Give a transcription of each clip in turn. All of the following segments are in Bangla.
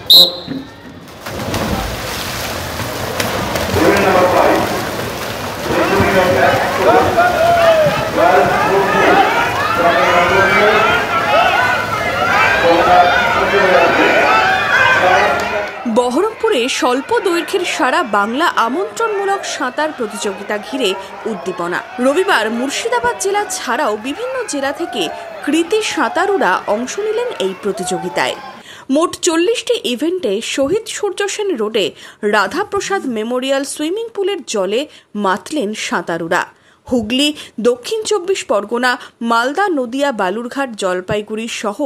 বহরমপুরে স্বল্প দৈর্ঘ্যের সারা বাংলা আমন্ত্রণমূলক সাঁতার প্রতিযোগিতা ঘিরে উদ্দীপনা। রবিবার মুর্শিদাবাদ জেলা ছাড়াও বিভিন্ন জেলা থেকে কৃতী সাঁতারুরা অংশ নিলেন এই প্রতিযোগিতায়। মোট 40টি ইভেন্টে শহীদ সূর্য সেন রোডে রাধাপ্রসাদ মেমোরিয়াল সুইমিং পুলের জলে মাতলেন সাঁতারুরা। হুগলি, দক্ষিণ 24 পরগনা, মালদা, নদিয়া, বালুরঘাট, জলপাইগুড়ি সহ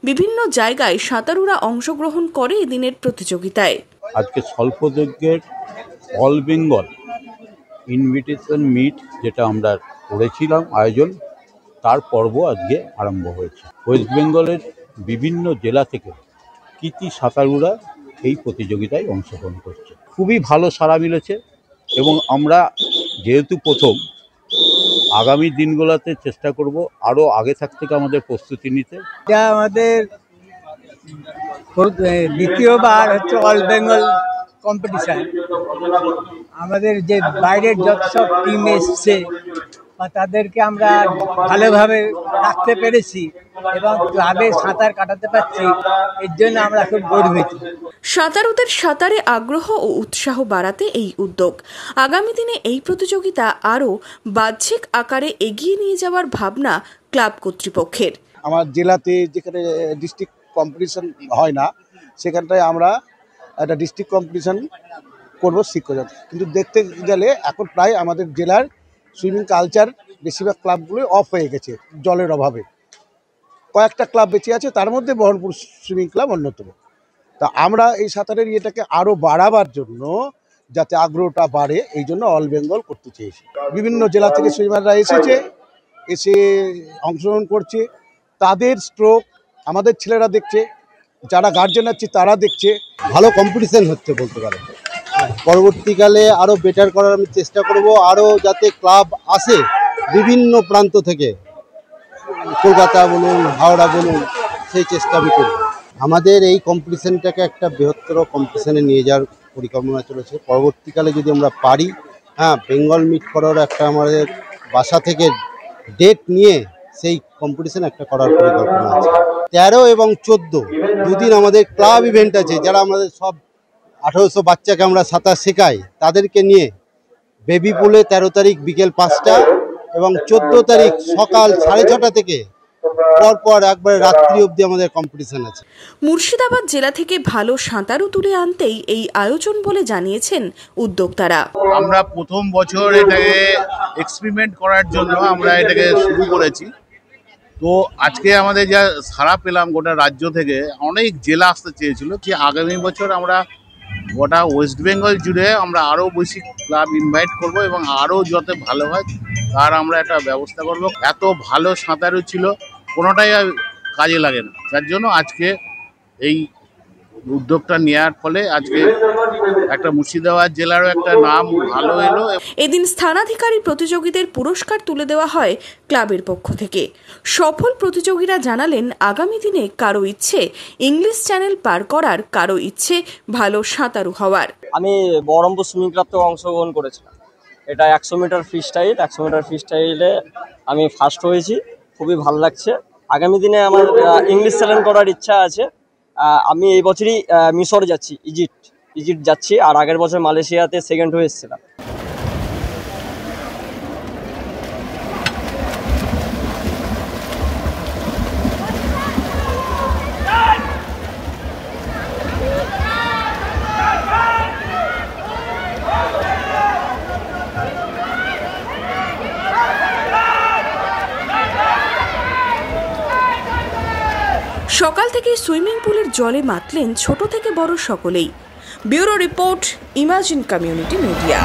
বিভিন্ন জায়গায় সাঁতারুরা অংশগ্রহণ করে এদিনের প্রতিযোগিতায়। আজকে স্বল্প দৈর্ঘ্যের অল বেঙ্গল ইনভিটেশন মিট যেটা আমরা করেছিলাম আয়োজন, তার পর্ব আজকে আরম্ভ হয়েছে। ওয়েস্ট বেঙ্গলের বিভিন্ন জেলা থেকে কৃতী সাঁতারুরা এই প্রতিযোগিতায় অংশগ্রহণ করছে। খুবই ভালো সাড়া মিলেছে এবং আমরা যেহেতু প্রথম, আগামী দিনগুলোতে চেষ্টা করব আরও আগে থেকে আমাদের প্রস্তুতি নিতে। এটা আমাদের দ্বিতীয়বার হচ্ছে অল বেঙ্গল কম্পিটিশান। আমাদের যে বাইরের যত সব টিম এসছে বা তাদেরকে আমরা ভালোভাবে রাখতে পেরেছি এবং ক্লাবে সাঁতার কাটাতে পারছি, এর জন্য আমরা খুব গর্বিত। সাঁতারুদের সাঁতারে আগ্রহ ও উৎসাহ বাড়াতে এই উদ্যোগ। আগামী দিনে এই প্রতিযোগিতা আরও বাহ্যিক আকারে এগিয়ে নিয়ে যাওয়ার ভাবনা ক্লাব কর্তৃপক্ষের। আমার জেলাতে যেখানে ডিস্ট্রিক্ট কম্পিটিশন হয় না, সেখানটায় আমরা একটা ডিস্ট্রিক্ট কম্পিটিশন করবো শিক্ষক। কিন্তু দেখতে গেলে এখন প্রায় আমাদের জেলার সুইমিং কালচার বেশিরভাগ ক্লাবগুলো অফ হয়ে গেছে জলের অভাবে। কয়েকটা ক্লাব বেঁচে আছে, তার মধ্যে বহরমপুর সুইমিং ক্লাব অন্যতম। তা আমরা এই সাঁতারের ইয়েটাকে আরও বাড়াবার জন্য, যাতে আগ্রহটা বাড়ে, এই জন্য অল বেঙ্গল করতে চেয়েছি। বিভিন্ন জেলা থেকে সুইমাররা এসে অংশগ্রহণ করছে। তাদের স্ট্রোক আমাদের ছেলেরা দেখছে, যারা গার্জেন আছে তারা দেখছে। ভালো কম্পিটিশন হচ্ছে বলতে পারেন। পরবর্তীকালে আরও বেটার করার আমি চেষ্টা করব, আরও যাতে ক্লাব আসে বিভিন্ন প্রান্ত থেকে, কলকাতা বলুন, হাওড়া বলুন, সেই চেষ্টা আমি করব। আমাদের এই কম্পিটিশনটাকে একটা বৃহত্তর কম্পিটিশনে নিয়ে যাওয়ার পরিকল্পনা চলেছে। পরবর্তীকালে যদি আমরা পারি, বেঙ্গল মিট করার একটা আমাদের বাসা থেকে ডেট নিয়ে সেই কম্পিটিশন একটা করার পরিকল্পনা আছে। 13 এবং 14 দুদিন আমাদের ক্লাব ইভেন্ট আছে, যারা আমাদের সব 1800 বাচ্চাকে আমরা সাঁতার শেখাই, তাদেরকে নিয়ে বেবি পুলে 13 তারিখ বিকেল 5টা এবং 14 তারিখ সকাল 6:30 থেকে পরপর একবারে রাত্রি অবধি আমাদের কম্পিটিশন আছে। মুর্শিদাবাদ জেলা থেকে ভালো সাঁতারু তুলে আনতেই এই আয়োজন বলে জানিয়েছেন উদ্যোক্তারা। আমরা প্রথম বছর এটাকে এক্সপেরিমেন্ট করার জন্য আমরা এটাকে শুরু করেছি। তো আজকে আমাদের যা সাড়া পেলাম গোটা রাজ্য থেকে, অনেক জেলা আসতে চেয়েছিল, যে আগামী বছর আমরা গোটা ওয়েস্ট বেঙ্গল জুড়ে আমরা আরও বেশি ক্লাব ইনভাইট করব এবং আরও যাতে ভালো হয় তার আমরা একটা ব্যবস্থা করব। এত ভালো সাঁতারু ছিল, কোনোটাই কাজে লাগে না। যার জন্য আজকে এই উদ্যোগটা নেওয়ার ফলে আজকে একটা মুর্শিদাবাদ জেলারও একটা নাম ভালো এলো। এদিন স্থানাধিকারী প্রতিযোগীদের পুরস্কার তুলে দেওয়া হয় ক্লাবের পক্ষ থেকে। সফল প্রতিযোগীরা জানালেন, আগামী দিনে কারো ইচ্ছে ইংলিশ চ্যানেল পার করার, কারো ইচ্ছে ভালো সাঁতারু হওয়ার। আমি বহরমপুর সুইমিং ক্লাব থেকে অংশগ্রহণ করেছিলাম। এটা 100 মিটার ফ্রি স্টাইল। 100 মিটার ফ্রি স্টাইলে আমি ফার্স্ট হয়েছি, খুবই ভালো লাগছে। আগামী দিনে আমার ইংলিশ চ্যানেল করার ইচ্ছা আছে। আমি এই বছরই মিশর যাচ্ছি, ইজিপ্ট যাচ্ছি, আর আগের বছর মালয়েশিয়াতে সেকেন্ড হয়ে এসেছিলাম। সকাল থেকে সুইমিং পুলের জলে মাতলেন ছোট থেকে বড় সকলেই। Bureau report, imagine community media.